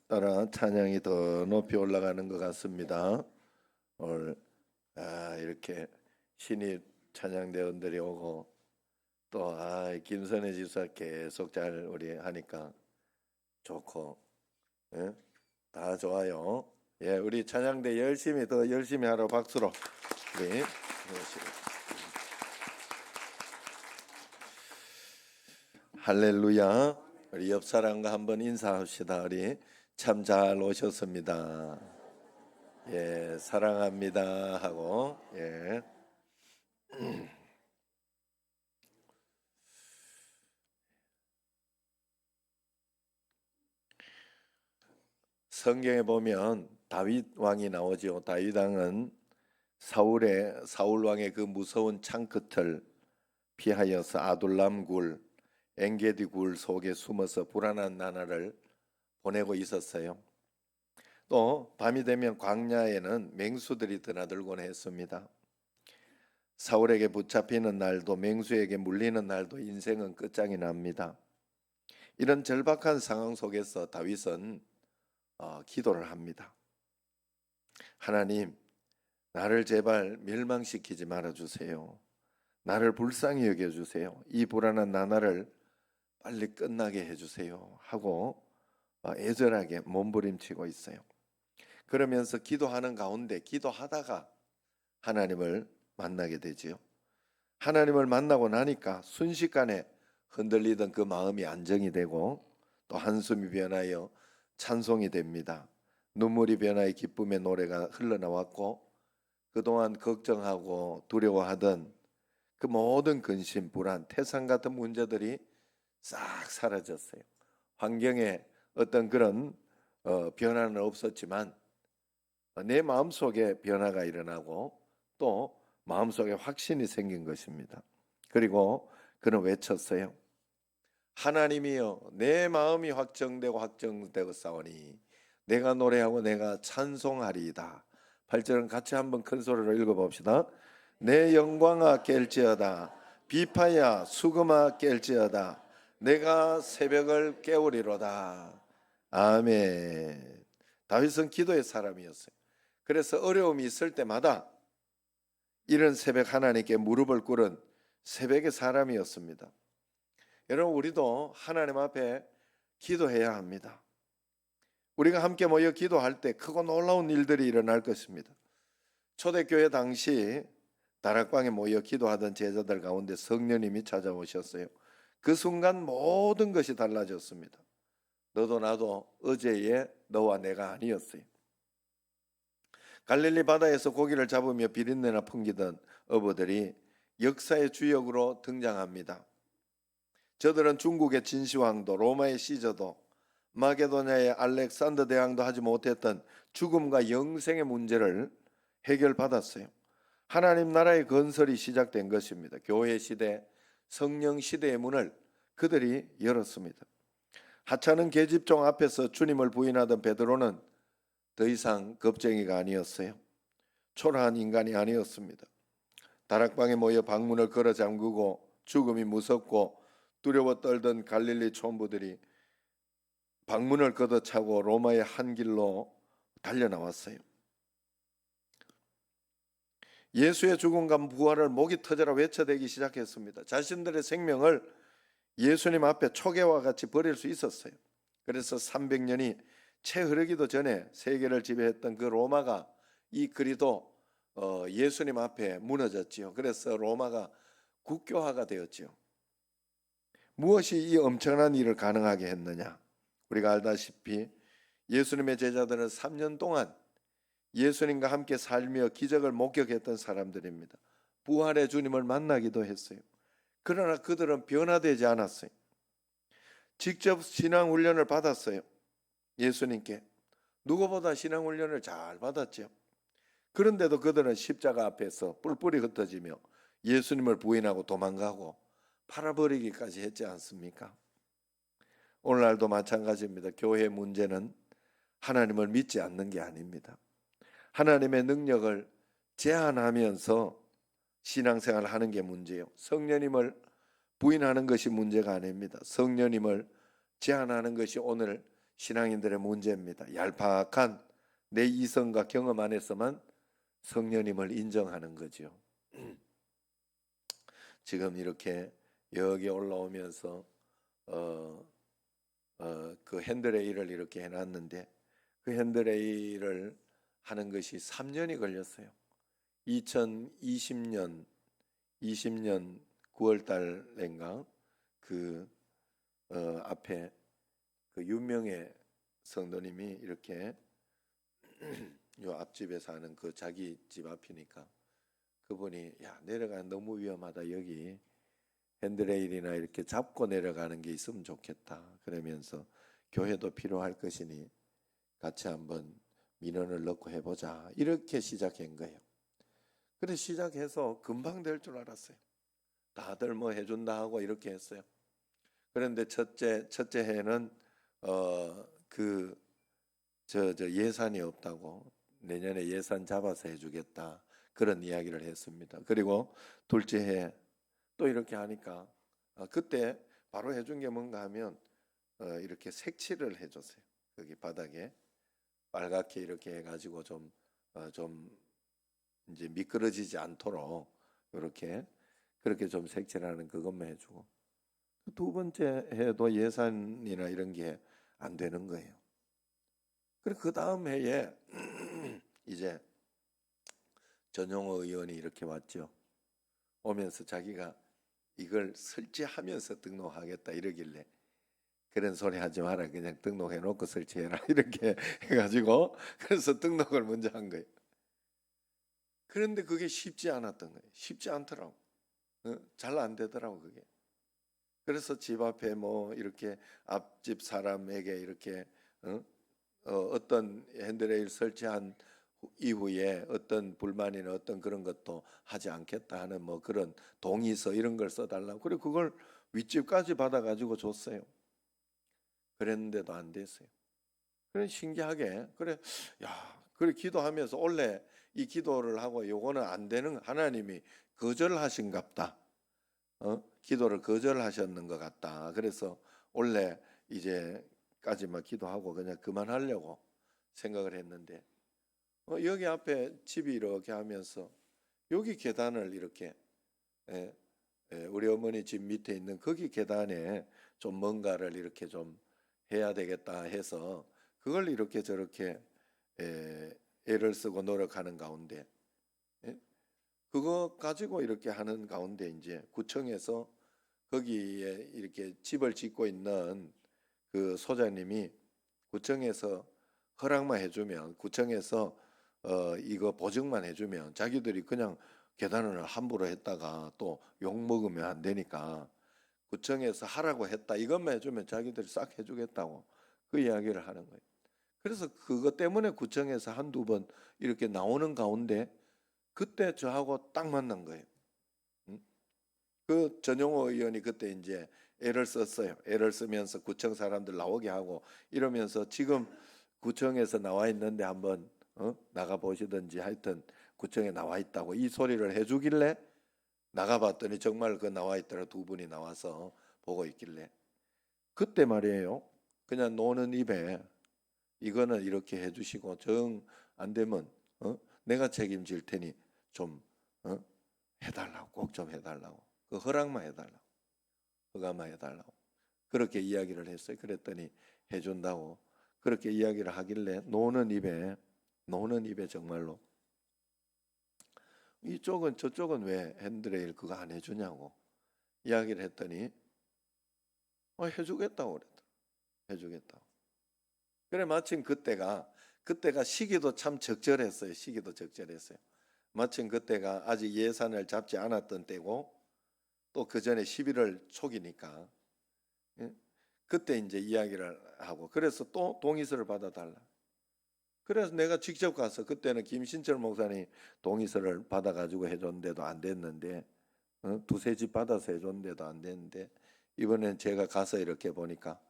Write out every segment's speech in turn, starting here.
따라 찬양이 더 높이 올라가는 것 같습니다. 오늘 이렇게 신입 찬양대원들이 오고 또 김선혜 집사 계속 잘 우리 하니까 좋고, 예? 다 좋아요. 예, 우리 찬양대 더 열심히 하러 박수로 우리 할렐루야. 우리 옆 사람과 한번 인사합시다. 우리 참 잘 오셨습니다. 예, 사랑합니다 하고, 예. 성경에 보면 다윗 왕이 나오죠. 다윗 왕은 사울 왕의 그 무서운 창끝을 피하여서 아둘람 굴, 엔게디 굴 속에 숨어서 불안한 나날을 보내고 있었어요. 또 밤이 되면 광야에는 맹수들이 드나들곤 했습니다. 사울에게 붙잡히는 날도 맹수에게 물리는 날도 인생은 끝장이 납니다. 이런 절박한 상황 속에서 다윗은 기도를 합니다. 하나님, 나를 제발 멸망시키지 말아주세요. 나를 불쌍히 여겨주세요. 이 불안한 나날을 빨리 끝나게 해주세요 하고 애절하게 몸부림치고 있어요. 그러면서 기도하는 가운데 기도하다가 하나님을 만나게 되지요. 하나님을 만나고 나니까 순식간에 흔들리던 그 마음이 안정이 되고 또 한숨이 변하여 찬송이 됩니다. 눈물이 변하여 기쁨의 노래가 흘러나왔고 그동안 걱정하고 두려워하던 그 모든 근심, 불안, 태산 같은 문제들이 싹 사라졌어요. 환경에 어떤 그런 변화는 없었지만 내 마음속에 변화가 일어나고 또 마음속에 확신이 생긴 것입니다. 그리고 그는 외쳤어요. 하나님이여, 내 마음이 확정되고 싸우니 내가 노래하고 내가 찬송하리이다. 8절은 같이 한번 큰 소리로 읽어봅시다. 내 영광아 깰지어다. 비파야 수금아 깰지어다. 내가 새벽을 깨우리로다. 아멘. 다윗은 기도의 사람이었어요. 그래서 어려움이 있을 때마다 이런 새벽 하나님께 무릎을 꿇은 새벽의 사람이었습니다. 여러분, 우리도 하나님 앞에 기도해야 합니다. 우리가 함께 모여 기도할 때 크고 놀라운 일들이 일어날 것입니다. 초대교회 당시 다락방에 모여 기도하던 제자들 가운데 성령님이 찾아오셨어요. 그 순간 모든 것이 달라졌습니다. 너도 나도 어제의 너와 내가 아니었어요. 갈릴리 바다에서 고기를 잡으며 비린내나 풍기던 어부들이 역사의 주역으로 등장합니다. 저들은 중국의 진시황도 로마의 시저도 마게도냐의 알렉산더 대왕도 하지 못했던 죽음과 영생의 문제를 해결받았어요. 하나님 나라의 건설이 시작된 것입니다. 교회 시대, 성령 시대의 문을 그들이 열었습니다. 하찮은 계집종 앞에서 주님을 부인하던 베드로는 더 이상 겁쟁이가 아니었어요. 초라한 인간이 아니었습니다. 다락방에 모여 방문을 걸어 잠그고 죽음이 무섭고 두려워 떨던 갈릴리 촌부들이 방문을 걷어차고 로마의 한 길로 달려나왔어요. 예수의 죽음과 부활을 목이 터져라 외쳐대기 시작했습니다. 자신들의 생명을 예수님 앞에 초계와 같이 버릴 수 있었어요. 그래서 300년이 채 흐르기도 전에 세계를 지배했던 그 로마가 이 그리도 예수님 앞에 무너졌지요. 그래서 로마가 국교화가 되었지요. 무엇이 이 엄청난 일을 가능하게 했느냐? 우리가 알다시피 예수님의 제자들은 3년 동안 예수님과 함께 살며 기적을 목격했던 사람들입니다. 부활의 주님을 만나기도 했어요. 그러나 그들은 변화되지 않았어요. 직접 신앙훈련을 받았어요. 예수님께 누구보다 신앙훈련을 잘 받았죠. 그런데도 그들은 십자가 앞에서 뿔뿔이 흩어지며 예수님을 부인하고 도망가고 팔아버리기까지 했지 않습니까? 오늘날도 마찬가지입니다. 교회의 문제는 하나님을 믿지 않는 게 아닙니다. 하나님의 능력을 제한하면서 신앙생활을 하는 게 문제예요. 성령님을 부인하는 것이 문제가 아닙니다. 성령님을 제한하는 것이 오늘 신앙인들의 문제입니다. 얄팍한 내 이성과 경험 안에서만 성령님을 인정하는 거죠. 지금 이렇게 여기 올라오면서 그 핸드레일을 이렇게 해놨는데 그 핸드레일을 하는 것이 3년이 걸렸어요. 2020년 9월 달인가 그 앞에 그 유명의 성도님이 이렇게 요 앞집에 사는 그 자기 집 앞이니까 그분이 야 내려가 너무 위험하다 여기 핸드레일이나 이렇게 잡고 내려가는 게 있으면 좋겠다 그러면서 교회도 필요할 것이니 같이 한번 민원을 넣고 해보자 이렇게 시작한 거예요. 그래 시작해서 금방 될 줄 알았어요. 다들 뭐 해준다 하고 이렇게 했어요. 그런데 첫째 해는 저 예산이 없다고 내년에 예산 잡아서 해주겠다 그런 이야기를 했습니다. 그리고 둘째 해 또 이렇게 하니까 그때 바로 해준 게 뭔가 하면 이렇게 색칠을 해줬어요. 거기 바닥에 빨갛게 이렇게 해가지고 좀 이제 미끄러지지 않도록 이렇게 그렇게 좀 색칠하는 그것만 해주고 두 번째 해도 예산이나 이런 게 안 되는 거예요. 그리고 그 다음 해에 이제 전용호 의원이 이렇게 왔죠. 오면서 자기가 이걸 설치하면서 등록하겠다 이러길래 그런 소리 하지 마라 그냥 등록해 놓고 설치해라 이렇게 해가지고 그래서 등록을 먼저 한 거예요. 그런데 그게 쉽지 않았던 거예요. 쉽지 않더라고. 잘 안 되더라고 그게. 그래서 집 앞에 뭐 이렇게 앞집 사람에게 이렇게 어떤 핸드레일 설치한 이후에 어떤 불만이나 어떤 그런 것도 하지 않겠다 하는 뭐 그런 동의서 이런 걸 써달라고 그리고 그걸 윗집까지 받아가지고 줬어요. 그랬는데도 안 됐어요. 그래 신기하게 그래 기도하면서 원래 이 기도를 하고 요거는 안 되는 하나님이 거절하신갑다. 기도를 거절하셨는 것 같다. 그래서 원래 이제까지만 기도하고 그냥 그만하려고 생각을 했는데 여기 앞에 집이 이렇게 하면서 여기 계단을 이렇게 우리 어머니 집 밑에 있는 거기 계단에 좀 뭔가를 이렇게 좀 해야 되겠다 해서 그걸 이렇게 저렇게 애를 쓰고 노력하는 가운데 그거 가지고 이렇게 하는 가운데 이제 구청에서 거기에 이렇게 집을 짓고 있는 그 소장님이 구청에서 허락만 해주면 구청에서 이거 보증만 해주면 자기들이 그냥 계단을 함부로 했다가 또 욕 먹으면 안 되니까 구청에서 하라고 했다 이것만 해주면 자기들이 싹 해주겠다고 그 이야기를 하는 거예요. 그래서 그것 때문에 구청에서 한두 번 이렇게 나오는 가운데 그때 저하고 딱 만난 거예요. 그 전용호 의원이 그때 이제 애를 썼어요. 애를 쓰면서 구청 사람들 나오게 하고 이러면서 지금 구청에서 나와 있는데 한번 나가 보시든지 하여튼 구청에 나와 있다고 이 소리를 해주길래 나가봤더니 정말 그 나와 있더라 두 분이 나와서 보고 있길래 그때 말이에요. 그냥 노는 입에 이거는 이렇게 해주시고 정 안 되면 내가 책임질 테니 좀 해달라고 꼭 좀 해달라고 그 허락만 해달라고 허가만 해달라고 그렇게 이야기를 했어요. 그랬더니 해준다고 그렇게 이야기를 하길래 노는 입에 정말로 이쪽은 저쪽은 왜 핸드레일 그거 안 해주냐고 이야기를 했더니 해주겠다고 그랬다. 해주겠다고. 그래 마침 그때가 시기도 참 적절했어요. 시기도 적절했어요. 마침 그때가 아직 예산을 잡지 않았던 때고 또 그 전에 11월 초기니까 그때 이제 이야기를 하고 그래서 또 동의서를 받아달라. 그래서 내가 직접 가서 그때는 김신철 목사님 동의서를 받아가지고 해줬는데도 안 됐는데 두세 집 받아서 해줬는데도 안 됐는데 이번엔 제가 가서 이렇게 보니까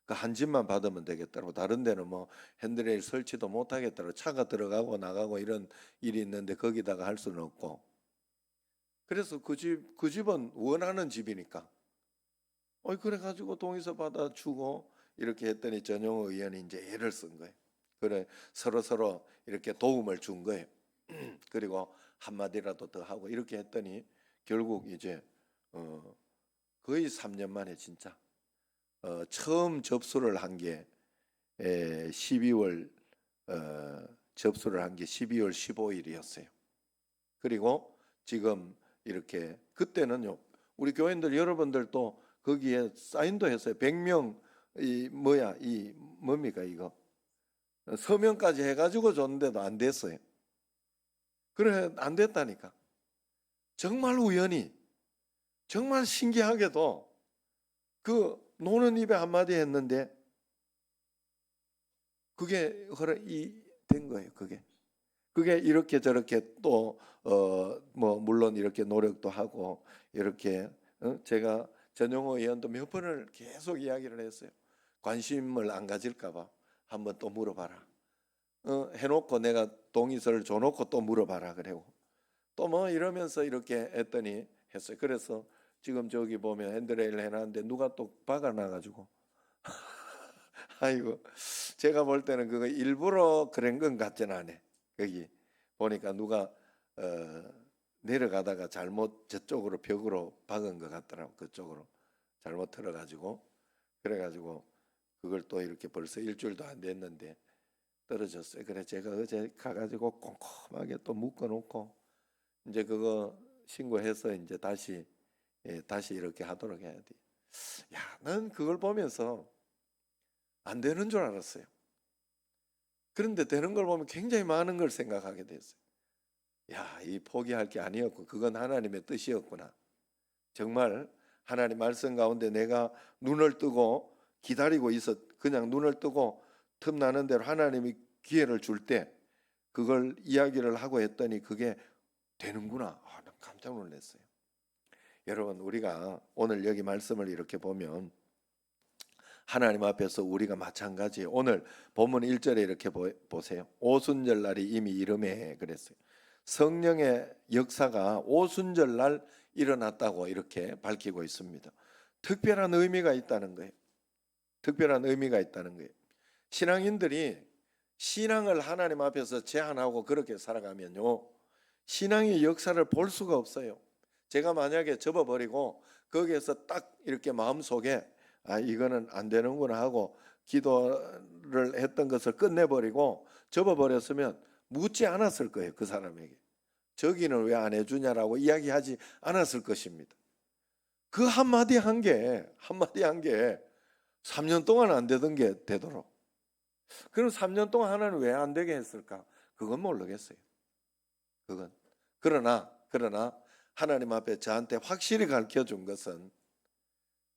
그 한 집만 받으면 되겠더라고. 다른 데는 뭐 핸드레일 설치도 못 하겠더라고. 차가 들어가고 나가고 이런 일이 있는데 거기다가 할 수는 없고. 그래서 그 집은 원하는 집이니까. 그래가지고 동의서 받아주고 이렇게 했더니 전용호 의원이 이제 애를 쓴 거예요. 그래 서로 이렇게 도움을 준 거예요. 그리고 한마디라도 더 하고 이렇게 했더니 결국 이제 거의 3년 만에 진짜 처음 접수를 한 게 12월 접수를 한 게 12월 15일이었어요. 그리고 지금 이렇게 그때는요 우리 교인들 여러분들도 거기에 사인도 했어요. 100명 이 뭡니까 이거 서명까지 해가지고 줬는데도 안 됐어요. 그래 안 됐다니까. 정말 우연히 정말 신기하게도 그 노는 입에 한마디 했는데 그게 된 거예요. 그게 이렇게 저렇게 또 뭐 물론 이렇게 노력도 하고 이렇게 제가 전용호 의원도 몇 번을 계속 이야기를 했어요. 관심을 안 가질까봐 한번 또 물어봐라. 해놓고 내가 동의서를 줘놓고 또 물어봐라 그래고 또 뭐 이러면서 이렇게 했더니 했어요. 그래서 지금 저기 보면 핸드레일 해놨는데 누가 또 박아놔가지고 아이고 제가 볼 때는 그거 일부러 그런 건 같진 않아. 거기 보니까 누가 내려가다가 잘못 저쪽으로 벽으로 박은 것 같더라고. 그쪽으로 잘못 틀어가지고 그래가지고 그걸 또 이렇게 벌써 일주일도 안 됐는데 떨어졌어요. 그래 제가 어제 가가지고 꼼꼼하게 또 묶어놓고 이제 그거 신고해서 이제 다시 이렇게 하도록 해야 돼. 야, 난 그걸 보면서 안 되는 줄 알았어요. 그런데 되는 걸 보면 굉장히 많은 걸 생각하게 됐어요. 야, 이 포기할 게 아니었고 그건 하나님의 뜻이었구나. 정말 하나님 말씀 가운데 내가 눈을 뜨고 기다리고 그냥 눈을 뜨고 틈나는 대로 하나님이 기회를 줄 때 그걸 이야기를 하고 했더니 그게 되는구나. 난 깜짝 놀랐어요. 여러분 우리가 오늘 여기 말씀을 이렇게 보면 하나님 앞에서 우리가 마찬가지 오늘 본문 1절에 이렇게 보세요. 오순절날이 이미 이름에 그랬어요. 성령의 역사가 오순절날 일어났다고 이렇게 밝히고 있습니다. 특별한 의미가 있다는 거예요. 특별한 의미가 있다는 거예요. 신앙인들이 신앙을 하나님 앞에서 제한하고 그렇게 살아가면요 신앙의 역사를 볼 수가 없어요. 제가 만약에 접어버리고 거기에서 딱 이렇게 마음속에 이거는 안 되는구나 하고 기도를 했던 것을 끝내버리고 접어버렸으면 묻지 않았을 거예요. 그 사람에게 저기는 왜 안 해주냐라고 이야기하지 않았을 것입니다. 그 한마디 한 게 3년 동안 안 되던 게 되도록. 그럼 3년 동안 하나는 왜 안 되게 했을까? 그건 모르겠어요. 그러나 하나님 앞에 저한테 확실히 가르쳐 준 것은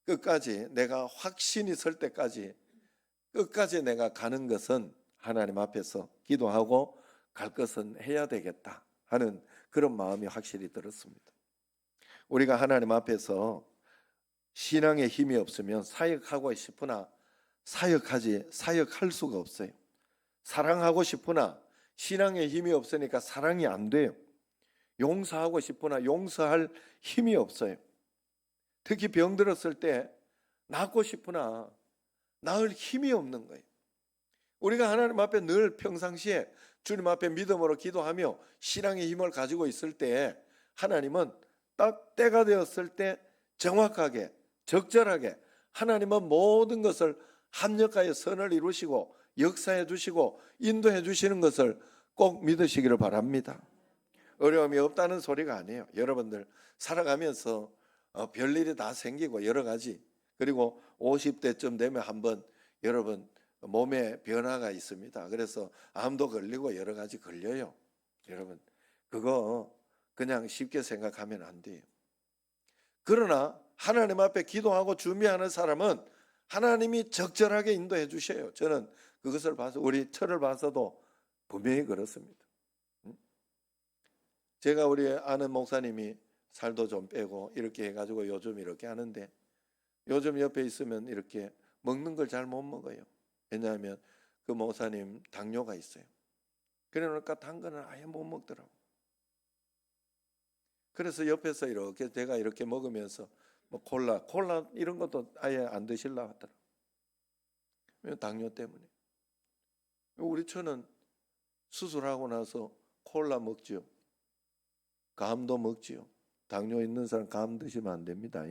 끝까지 내가 확신이 설 때까지 끝까지 내가 가는 것은 하나님 앞에서 기도하고 갈 것은 해야 되겠다 하는 그런 마음이 확실히 들었습니다. 우리가 하나님 앞에서 신앙의 힘이 없으면 사역하고 싶으나 사역할 수가 없어요. 사랑하고 싶으나 신앙의 힘이 없으니까 사랑이 안 돼요. 용서하고 싶으나 용서할 힘이 없어요. 특히 병들었을 때 낫고 싶으나 나을 힘이 없는 거예요. 우리가 하나님 앞에 늘 평상시에 주님 앞에 믿음으로 기도하며 신앙의 힘을 가지고 있을 때 하나님은 딱 때가 되었을 때 정확하게 적절하게 하나님은 모든 것을 합력하여 선을 이루시고 역사해 주시고 인도해 주시는 것을 꼭 믿으시기를 바랍니다. 어려움이 없다는 소리가 아니에요. 여러분들 살아가면서 별일이 다 생기고 여러 가지 그리고 50대쯤 되면 한번 여러분 몸에 변화가 있습니다. 그래서 암도 걸리고 여러 가지 걸려요. 여러분 그거 그냥 쉽게 생각하면 안 돼요. 그러나 하나님 앞에 기도하고 준비하는 사람은 하나님이 적절하게 인도해 주셔요. 저는 그것을 봐서 우리 철을 봐서도 분명히 그렇습니다. 제가 우리 아는 목사님이 살도 좀 빼고 이렇게 해가지고 요즘 이렇게 하는데 요즘 옆에 있으면 이렇게 먹는 걸 잘 못 먹어요. 왜냐하면 그 목사님 당뇨가 있어요. 그러니까 단 거는 아예 못 먹더라고. 그래서 옆에서 이렇게 제가 이렇게 먹으면서 뭐 콜라 이런 것도 아예 안 드시려고 하더라고. 당뇨 때문에. 우리 처는 수술하고 나서 콜라 먹지요. 감도 먹지요. 당뇨 있는 사람 감 드시면 안 됩니다.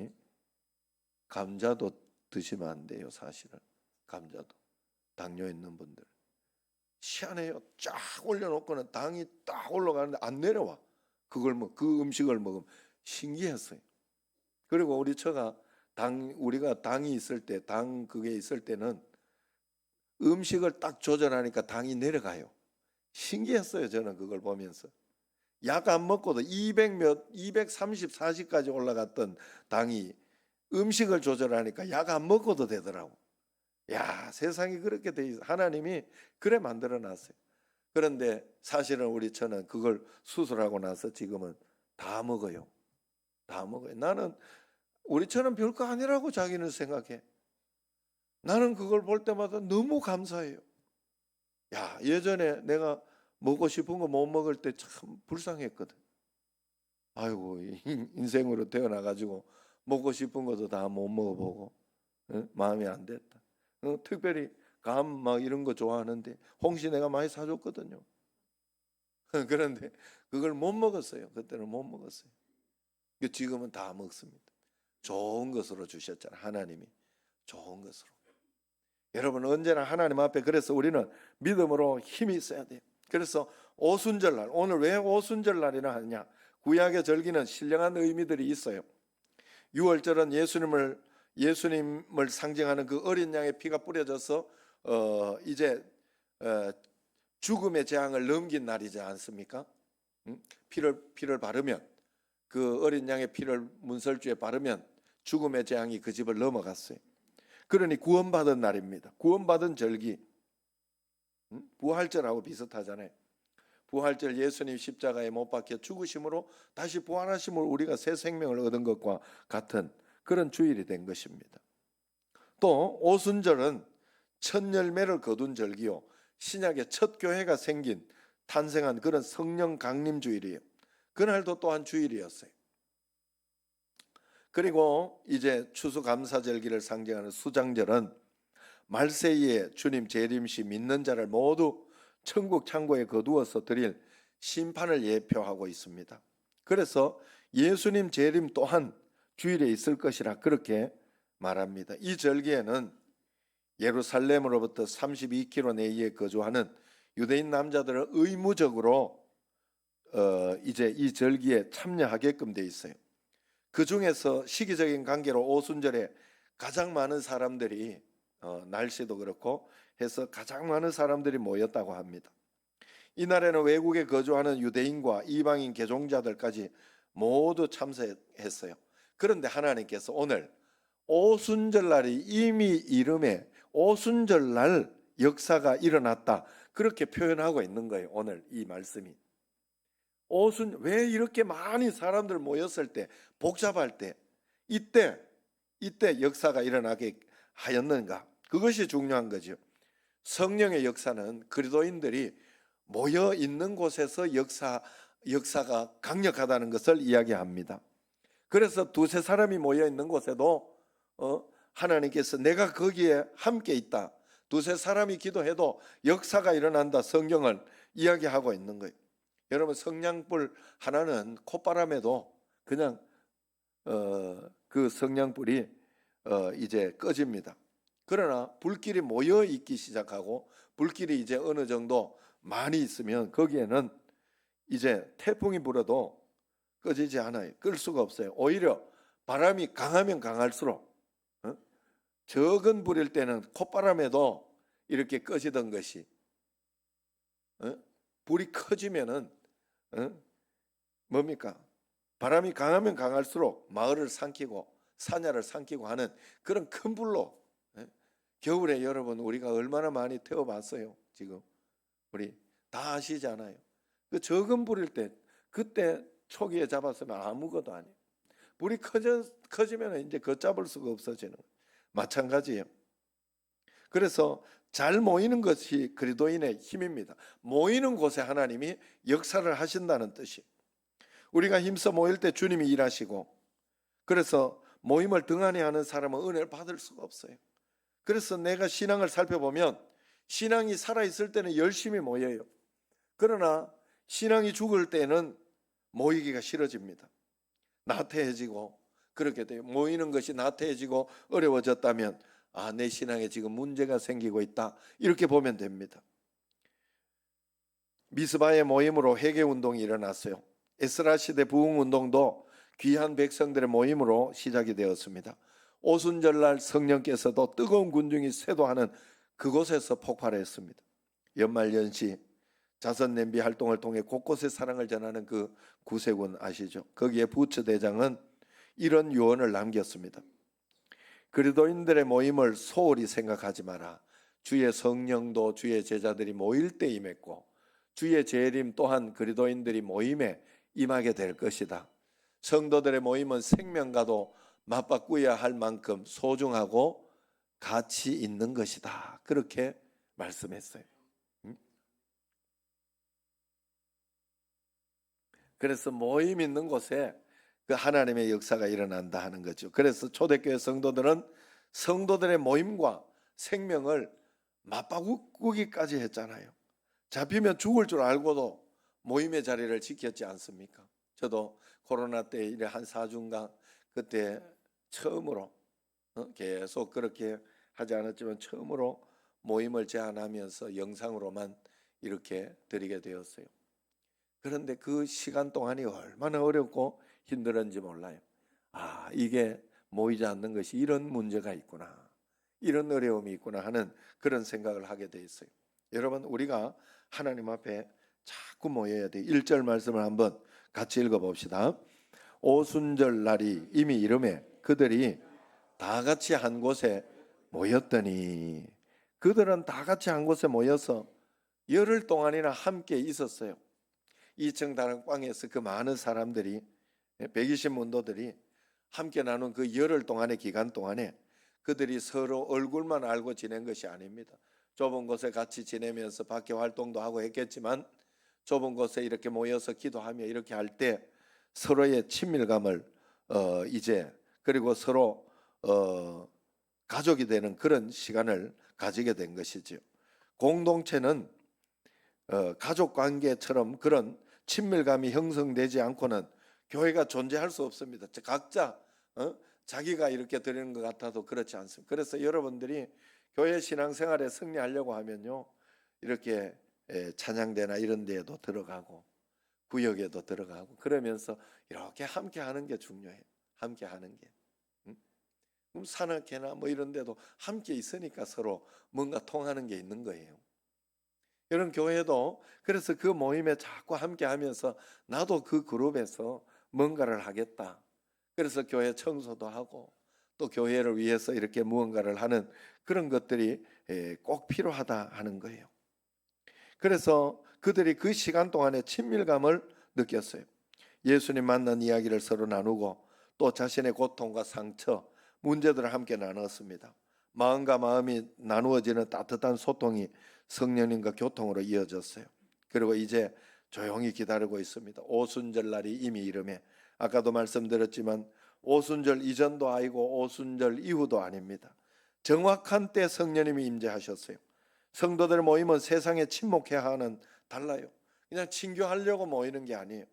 감자도 드시면 안 돼요. 사실은 감자도 당뇨 있는 분들 희한해요. 쫙 올려놓고는 당이 딱 올라가는데 안 내려와. 그 음식을 먹으면 신기했어요. 그리고 우리 처가 우리가 당이 있을 때, 그게 있을 때는 음식을 딱 조절하니까 당이 내려가요. 신기했어요. 저는 그걸 보면서. 약 안 먹고도 230, 40까지 올라갔던 당이 음식을 조절하니까 약 안 먹고도 되더라고. 야, 세상이 그렇게 돼 있어. 하나님이 그래 만들어 놨어요. 그런데 사실은 우리 처는 그걸 수술하고 나서 지금은 다 먹어요. 다 먹어요. 나는 우리 처는 별거 아니라고 자기는 생각해. 나는 그걸 볼 때마다 너무 감사해요. 야, 예전에 내가 먹고 싶은 거 못 먹을 때 참 불쌍했거든. 아이고, 인생으로 태어나가지고 먹고 싶은 것도 다 못 먹어보고 마음이 안 됐다. 특별히 감 막 이런 거 좋아하는데 홍시 내가 많이 사줬거든요. 그런데 그걸 못 먹었어요. 그때는 못 먹었어요. 지금은 다 먹습니다. 좋은 것으로 주셨잖아요. 하나님이 좋은 것으로. 여러분 언제나 하나님 앞에 그래서 우리는 믿음으로 힘이 있어야 돼요. 그래서 오순절날, 오늘 왜 오순절날이라 하냐? 구약의 절기는 신령한 의미들이 있어요. 유월절은 예수님을 상징하는 그 어린 양의 피가 뿌려져서 이제 죽음의 재앙을 넘긴 날이지 않습니까? 피를 바르면, 그 어린 양의 피를 문설주에 바르면 죽음의 재앙이 그 집을 넘어갔어요. 그러니 구원받은 날입니다. 구원받은 절기. 부활절하고 비슷하잖아요. 부활절, 예수님 십자가에 못 박혀 죽으심으로 다시 부활하심으로 우리가 새 생명을 얻은 것과 같은 그런 주일이 된 것입니다. 또 오순절은 첫 열매를 거둔 절기요, 신약의 첫 교회가 탄생한 그런 성령 강림 주일이에요. 그날도 또한 주일이었어요. 그리고 이제 추수감사절기를 상징하는 수장절은 말세이에 주님 재림시 믿는 자를 모두 천국 창고에 거두어서 드릴 심판을 예표하고 있습니다. 그래서 예수님 재림 또한 주일에 있을 것이라 그렇게 말합니다. 이 절기에는 예루살렘으로부터 32km 내에 거주하는 유대인 남자들은 의무적으로 이제 이 절기에 참여하게끔 돼 있어요. 그 중에서 시기적인 관계로 오순절에 가장 많은 사람들이 날씨도 그렇고 해서 가장 많은 사람들이 모였다고 합니다. 이날에는 외국에 거주하는 유대인과 이방인 개종자들까지 모두 참석했어요. 그런데 하나님께서 오늘 오순절날이 이미 이름에 오순절날 역사가 일어났다 그렇게 표현하고 있는 거예요. 오늘 이 말씀이. 왜 이렇게 많이 사람들 모였을 때, 복잡할 때, 이때 역사가 일어나게 하였는가? 그것이 중요한 거죠. 성령의 역사는 그리스도인들이 모여 있는 곳에서 역사가 강력하다는 것을 이야기합니다. 그래서 두세 사람이 모여 있는 곳에도 하나님께서 내가 거기에 함께 있다, 두세 사람이 기도해도 역사가 일어난다, 성경을 이야기하고 있는 거예요. 여러분, 성냥불 하나는 콧바람에도 그냥 그 성냥불이 이제 꺼집니다. 그러나 불길이 모여 있기 시작하고 불길이 이제 어느 정도 많이 있으면 거기에는 이제 태풍이 불어도 꺼지지 않아요. 끌 수가 없어요. 오히려 바람이 강하면 강할수록 적은 불일 때는 콧바람에도 이렇게 꺼지던 것이 불이 커지면은 뭡니까? 바람이 강하면 강할수록 마을을 삼키고 사냐를 삼키고 하는 그런 큰 불로, 겨울에 여러분 우리가 얼마나 많이 태워봤어요. 지금 우리 다 아시잖아요. 그 적은 불일 때 그때 초기에 잡았으면 아무것도 아니에요. 불이 커지면 이제 걷잡을 수가 없어지는 거예요. 마찬가지예요. 그래서 잘 모이는 것이 그리스도인의 힘입니다. 모이는 곳에 하나님이 역사를 하신다는 뜻이. 우리가 힘써 모일 때 주님이 일하시고, 그래서 모임을 등한히 하는 사람은 은혜를 받을 수가 없어요. 그래서 내가 신앙을 살펴보면 신앙이 살아있을 때는 열심히 모여요. 그러나 신앙이 죽을 때는 모이기가 싫어집니다. 나태해지고 그렇게 돼요. 모이는 것이 나태해지고 어려워졌다면 내 신앙에 지금 문제가 생기고 있다, 이렇게 보면 됩니다. 미스바의 모임으로 회개운동이 일어났어요. 에스라 시대 부흥운동도 귀한 백성들의 모임으로 시작이 되었습니다. 오순절날 성령께서도 뜨거운 군중이 쇄도하는 그곳에서 폭발했습니다. 연말연시 자선냄비 활동을 통해 곳곳에 사랑을 전하는 그 구세군 아시죠? 거기에 부처대장은 이런 유언을 남겼습니다. 그리스도인들의 모임을 소홀히 생각하지 마라. 주의 성령도 주의 제자들이 모일 때 임했고 주의 재림 또한 그리스도인들이 모임에 임하게 될 것이다. 성도들의 모임은 생명과도 맞바꾸어야 할 만큼 소중하고 가치 있는 것이다. 그렇게 말씀했어요. 그래서 모임 있는 곳에 그 하나님의 역사가 일어난다 하는 거죠. 그래서 초대교회 성도들은 성도들의 모임과 생명을 맞바꾸기까지 했잖아요. 잡히면 죽을 줄 알고도 모임의 자리를 지켰지 않습니까? 저도 코로나 때 이래 한 4주간 그때 처음으로 계속 그렇게 하지 않았지만 처음으로 모임을 제한하면서 영상으로만 이렇게 드리게 되었어요. 그런데 그 시간 동안이 얼마나 어렵고 힘들었는지 몰라요. 이게 모이지 않는 것이 이런 문제가 있구나, 이런 어려움이 있구나 하는 그런 생각을 하게 돼 있어요. 여러분, 우리가 하나님 앞에 자꾸 모여야 돼요. 1절 말씀을 한번 같이 읽어봅시다. 오순절 날이 이미 이름에 그들이 다 같이 한 곳에 모였더니, 그들은 다 같이 한 곳에 모여서 열흘 동안이나 함께 있었어요. 2층 다락방에서 그 많은 사람들이 120문도들이 함께 나눈 그 열흘 동안의 기간 동안에 그들이 서로 얼굴만 알고 지낸 것이 아닙니다. 좁은 곳에 같이 지내면서 밖에 활동도 하고 했겠지만 좁은 곳에 이렇게 모여서 기도하며 이렇게 할 때 서로의 친밀감을 그리고 서로 가족이 되는 그런 시간을 가지게 된 것이죠. 공동체는 가족 관계처럼 그런 친밀감이 형성되지 않고는 교회가 존재할 수 없습니다. 각자 자기가 이렇게 드리는 것 같아도 그렇지 않습니다. 그래서 여러분들이 교회 신앙생활에 승리하려고 하면요, 이렇게 찬양대나 이런 데에도 들어가고 구역에도 들어가고 그러면서 이렇게 함께 하는 게 중요해요. 함께 하는 게. 그럼 산악회나 뭐 이런 데도 함께 있으니까 서로 뭔가 통하는 게 있는 거예요. 이런 교회도 그래서 그 모임에 자꾸 함께 하면서 나도 그 그룹에서 뭔가를 하겠다. 그래서 교회 청소도 하고 또 교회를 위해서 이렇게 무언가를 하는 그런 것들이 꼭 필요하다 하는 거예요. 그래서 그들이 그 시간 동안에 친밀감을 느꼈어요. 예수님 만난 이야기를 서로 나누고 또 자신의 고통과 상처, 문제들을 함께 나눴습니다. 마음과 마음이 나누어지는 따뜻한 소통이 성령님과 교통으로 이어졌어요. 그리고 이제 조용히 기다리고 있습니다. 오순절 날이 이미 이름에, 아까도 말씀드렸지만 오순절 이전도 아니고 오순절 이후도 아닙니다. 정확한 때 성령님이 임재하셨어요. 성도들의 모임은 세상에 침묵해야 하는 달라요. 그냥 친교하려고 모이는 게 아니에요.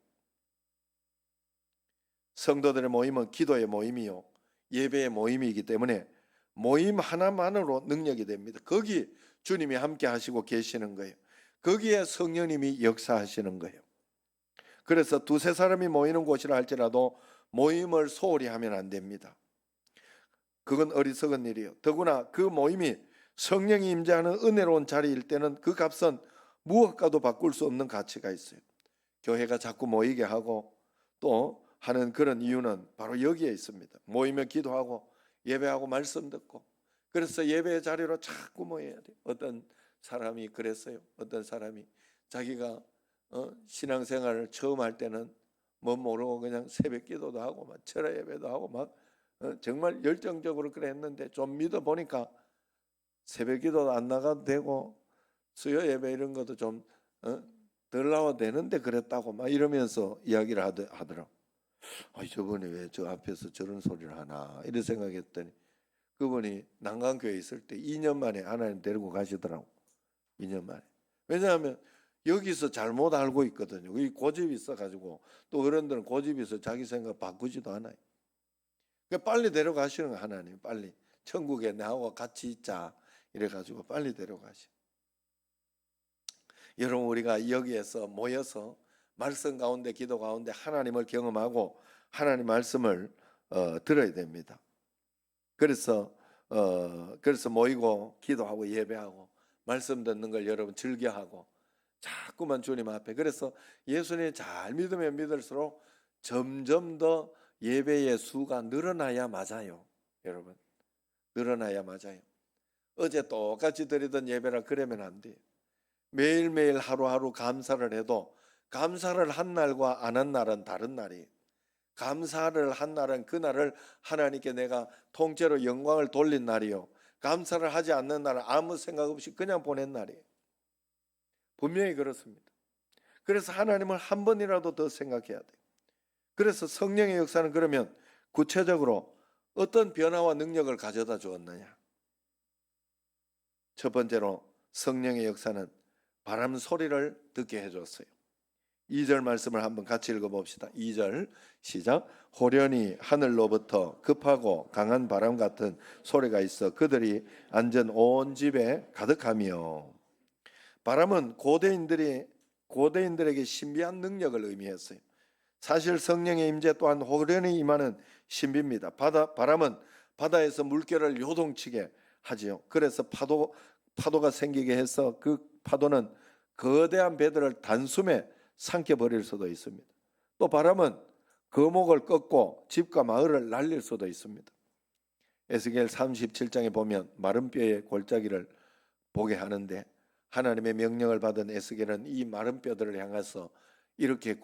성도들의 모임은 기도의 모임이요, 예배의 모임이기 때문에 모임 하나만으로 능력이 됩니다. 거기 주님이 함께 하시고 계시는 거예요. 거기에 성령님이 역사하시는 거예요. 그래서 두세 사람이 모이는 곳이라 할지라도 모임을 소홀히 하면 안 됩니다. 그건 어리석은 일이에요. 더구나 그 모임이 성령이 임재하는 은혜로운 자리일 때는 그 값은 무엇과도 바꿀 수 없는 가치가 있어요. 교회가 자꾸 모이게 하고 또 하는 그런 이유는 바로 여기에 있습니다. 모이면 기도하고 예배하고 말씀 듣고, 그래서 예배의 자리로 자꾸 모여야 돼요. 어떤 사람이 그랬어요. 어떤 사람이 자기가 신앙생활을 처음 할 때는 뭐 모르고 그냥 새벽 기도도 하고 막 철야 예배도 하고 막 정말 열정적으로 그래 했는데 좀 믿어 보니까 새벽 기도도 안 나가도 되고 수요 예배 이런 것도 좀 덜 나와도 되는데 그랬다고 막 이러면서 이야기를 하더라고. 저번에 왜 저 앞에서 저런 소리를 하나 이런 생각했더니 그분이 난강교회에 있을 때 2년 만에 하나님 데리고 가시더라고. 2년 만에. 왜냐하면 여기서 잘못 알고 있거든요. 이 고집이 있어가지고, 또 어른들은 고집이 있어 자기 생각 바꾸지도 않아요. 그러니까 빨리 데려가시는 거예요. 하나님 빨리 천국에 나하고 같이 있자 이래가지고 빨리 데려가시. 여러분, 우리가 여기에서 모여서 말씀 가운데, 기도 가운데 하나님을 경험하고 하나님 말씀을 들어야 됩니다. 그래서 모이고 기도하고 예배하고 말씀 듣는 걸 여러분 즐겨하고 자꾸만 주님 앞에. 그래서 예수님이 잘 믿으면 믿을수록 점점 더 예배의 수가 늘어나야 맞아요. 여러분, 늘어나야 맞아요. 어제 똑같이 드리던 예배라 그러면 안 돼요. 매일매일 하루하루 감사를 해도 감사를 한 날과 안 한 날은 다른 날이에요. 감사를 한 날은 그날을 하나님께 내가 통째로 영광을 돌린 날이요, 감사를 하지 않는 날은 아무 생각 없이 그냥 보낸 날이에요. 분명히 그렇습니다. 그래서 하나님을 한 번이라도 더 생각해야 돼요. 그래서 성령의 역사는 그러면 구체적으로 어떤 변화와 능력을 가져다 주었느냐? 첫 번째로 성령의 역사는 바람 소리를 듣게 해줬어요. 2절 말씀을 한번 같이 읽어봅시다. 2절 시작. 호련히 하늘로부터 급하고 강한 바람 같은 소리가 있어 그들이 앉은 온 집에 가득하며. 바람은 고대인들에게 신비한 능력을 의미했어요. 사실 성령의 임재 또한 호련히 임하는 신비입니다. 바람은 바다에서 물결을 요동치게 하지요. 그래서 파도가 생기게 해서 그 파도는 거대한 배들을 단숨에 삼켜버릴 수도 있습니다. 또 바람은 거목을 꺾고 집과 마을을 날릴 수도 있습니다. 에스겔 37장에 보면 마른 뼈의 골짜기를 보게 하는데, 하나님의 명령을 받은 에스겔은 이 마른 뼈들을 향해서 이렇게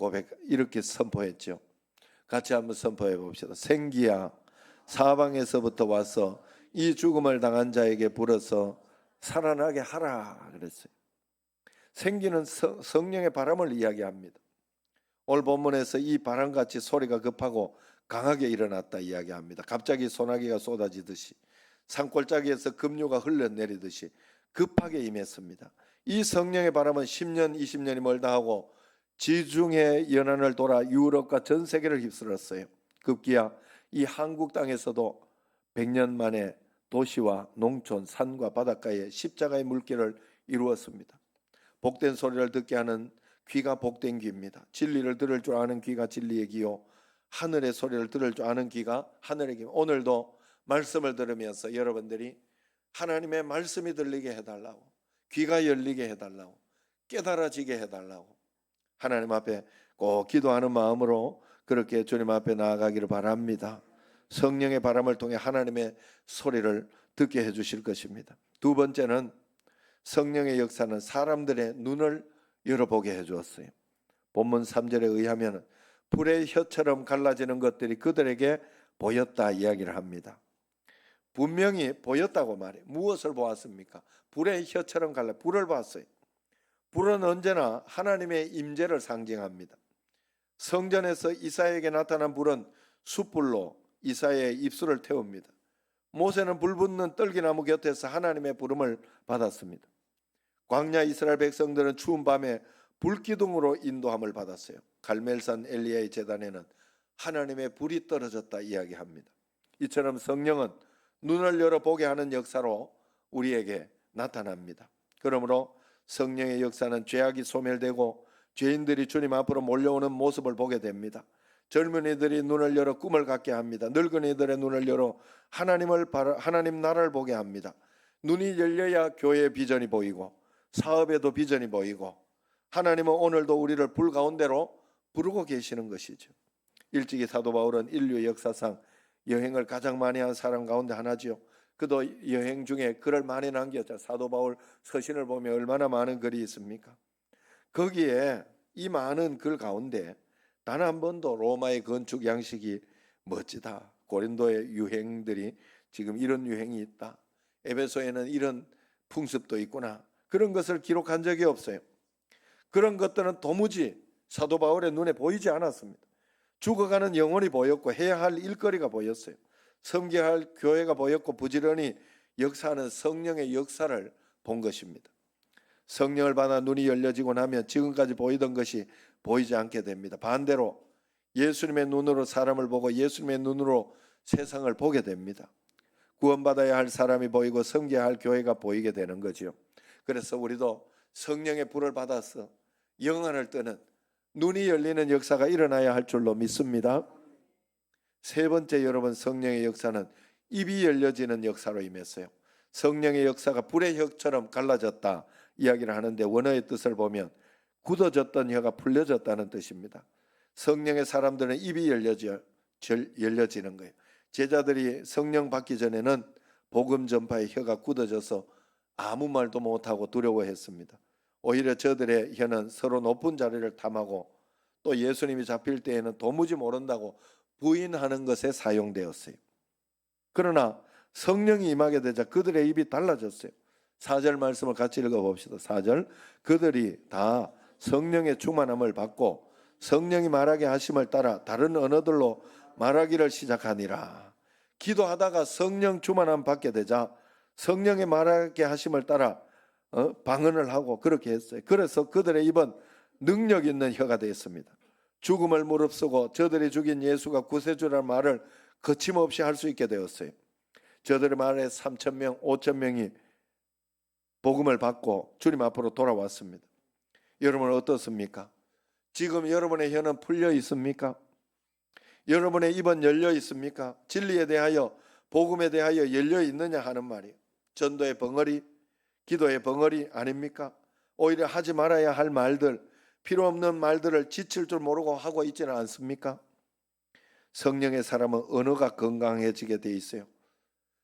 선포했죠. 같이 한번 선포해 봅시다. 생기야, 사방에서부터 와서 이 죽음을 당한 자에게 불어서 살아나게 하라 그랬어요. 생기는 성령의 바람을 이야기합니다. 오늘 본문에서 이 바람같이 소리가 급하고 강하게 일어났다 이야기합니다. 갑자기 소나기가 쏟아지듯이, 산골짜기에서 급류가 흘러내리듯이 급하게 임했습니다. 이 성령의 바람은 10년, 20년이 멀다 하고 지중해 연안을 돌아 유럽과 전 세계를 휩쓸었어요. 급기야 이 한국 땅에서도 100년 만에 도시와 농촌, 산과 바닷가에 십자가의 물길을 이루었습니다. 복된 소리를 듣게 하는 귀가 복된 귀입니다. 진리를 들을 줄 아는 귀가 진리의 귀요, 하늘의 소리를 들을 줄 아는 귀가 하늘의 귀. 오늘도 말씀을 들으면서 여러분들이 하나님의 말씀이 들리게 해달라고, 귀가 열리게 해달라고, 깨달아지게 해달라고 하나님 앞에 꼭 기도하는 마음으로 그렇게 주님 앞에 나아가기를 바랍니다. 성령의 바람을 통해 하나님의 소리를 듣게 해주실 것입니다. 두 번째는 성령의 역사는 사람들의 눈을 열어보게 해주었어요. 본문 3절에 의하면 불의 혀처럼 갈라지는 것들이 그들에게 보였다 이야기를 합니다. 분명히 보였다고 말해요. 무엇을 보았습니까? 불의 혀처럼 불을 봤어요. 불은 언제나 하나님의 임재를 상징합니다. 성전에서 이사야에게 나타난 불은 숯불로 이사야의 입술을 태웁니다. 모세는 불 붙는 떨기나무 곁에서 하나님의 부름을 받았습니다. 광야 이스라엘 백성들은 추운 밤에 불기둥으로 인도함을 받았어요. 갈멜산 엘리야의 제단에는 하나님의 불이 떨어졌다 이야기합니다. 이처럼 성령은 눈을 열어보게 하는 역사로 우리에게 나타납니다. 그러므로 성령의 역사는 죄악이 소멸되고 죄인들이 주님 앞으로 몰려오는 모습을 보게 됩니다. 젊은이들이 눈을 열어 꿈을 갖게 합니다. 늙은이들의 눈을 열어 하나님 나라를 보게 합니다. 눈이 열려야 교회의 비전이 보이고 사업에도 비전이 보이고, 하나님은 오늘도 우리를 불 가운데로 부르고 계시는 것이죠. 일찍이 사도 바울은 인류 역사상 여행을 가장 많이 한 사람 가운데 하나지요. 그도 여행 중에 글을 많이 남겼죠. 사도 바울 서신을 보면 얼마나 많은 글이 있습니까? 거기에 이 많은 글 가운데 단 한 번도 로마의 건축 양식이 멋지다, 고린도의 유행들이 지금 이런 유행이 있다, 에베소에는 이런 풍습도 있구나, 그런 것을 기록한 적이 없어요. 그런 것들은 도무지 사도 바울의 눈에 보이지 않았습니다. 죽어가는 영혼이 보였고 해야 할 일거리가 보였어요. 섬겨야 할 교회가 보였고 부지런히 역사하는 성령의 역사를 본 것입니다. 성령을 받아 눈이 열려지고 나면 지금까지 보이던 것이 보이지 않게 됩니다. 반대로 예수님의 눈으로 사람을 보고 예수님의 눈으로 세상을 보게 됩니다. 구원받아야 할 사람이 보이고 섬겨야 할 교회가 보이게 되는 거죠. 그래서 우리도 성령의 불을 받아서 영안을 뜨는 눈이 열리는 역사가 일어나야 할 줄로 믿습니다. 세 번째, 여러분, 성령의 역사는 입이 열려지는 역사로 임했어요. 성령의 역사가 불의 혀처럼 갈라졌다 이야기를 하는데 원어의 뜻을 보면 굳어졌던 혀가 풀려졌다는 뜻입니다. 성령의 사람들은 입이 열려지는 거예요. 제자들이 성령 받기 전에는 복음 전파의 혀가 굳어져서 아무 말도 못하고 두려워했습니다. 오히려 저들의 혀는 서로 높은 자리를 탐하고 또 예수님이 잡힐 때에는 도무지 모른다고 부인하는 것에 사용되었어요. 그러나 성령이 임하게 되자 그들의 입이 달라졌어요. 4절 말씀을 같이 읽어봅시다. 4절, 그들이 다 성령의 충만함을 받고 성령이 말하게 하심을 따라 다른 언어들로 말하기를 시작하니라. 기도하다가 성령 충만함 받게 되자 성령의 말하게 하심을 따라 방언을 하고 그렇게 했어요. 그래서 그들의 입은 능력 있는 혀가 되었습니다. 죽음을 무릅쓰고 저들이 죽인 예수가 구세주라는 말을 거침없이 할 수 있게 되었어요. 저들의 말에 3,000명, 5,000명이 복음을 받고 주님 앞으로 돌아왔습니다. 여러분 어떻습니까? 지금 여러분의 혀는 풀려 있습니까? 여러분의 입은 열려 있습니까? 진리에 대하여, 복음에 대하여 열려 있느냐 하는 말이에요. 전도의 벙어리, 기도의 벙어리 아닙니까? 오히려 하지 말아야 할 말들, 필요 없는 말들을 지칠 줄 모르고 하고 있지는 않습니까? 성령의 사람은 언어가 건강해지게 돼 있어요.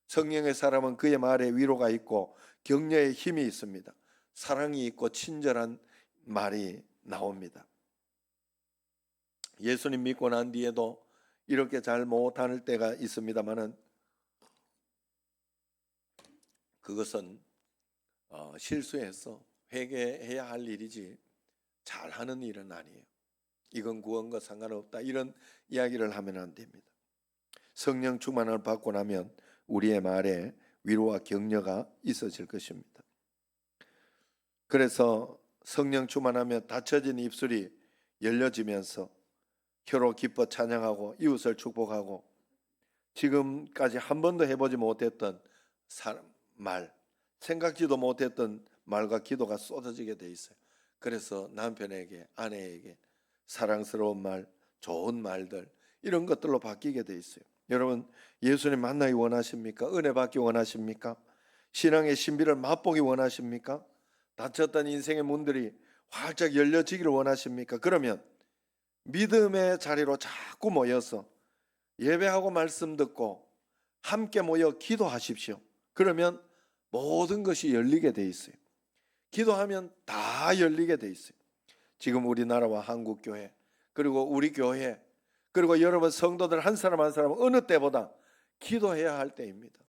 성령의 사람은 그의 말에 위로가 있고 격려의 힘이 있습니다. 사랑이 있고 친절한 말이 나옵니다. 예수님 믿고 난 뒤에도 이렇게 잘 못할 때가 있습니다만은 그것은 실수해서 회개해야 할 일이지 잘하는 일은 아니에요. 이건 구원과 상관없다 이런 이야기를 하면 안 됩니다. 성령 충만을 받고 나면 우리의 말에 위로와 격려가 있어질 것입니다. 그래서 성령 충만하면 닫혀진 입술이 열려지면서 혀로 기뻐 찬양하고 이웃을 축복하고 지금까지 한 번도 해보지 못했던 말, 생각지도 못했던 말과 기도가 쏟아지게 돼 있어요. 그래서 남편에게, 아내에게 사랑스러운 말, 좋은 말들 이런 것들로 바뀌게 돼 있어요. 여러분 예수님 만나기 원하십니까? 은혜 받기 원하십니까? 신앙의 신비를 맛보기 원하십니까? 닫혔던 인생의 문들이 활짝 열려지기를 원하십니까? 그러면 믿음의 자리로 자꾸 모여서 예배하고 말씀 듣고 함께 모여 기도하십시오. 그러면 모든 것이 열리게 돼 있어요. 기도하면 다 열리게 돼 있어요. 지금 우리나라와 한국교회 그리고 우리 교회 그리고 여러분 성도들 한 사람 한 사람 어느 때보다 기도해야 할 때입니다.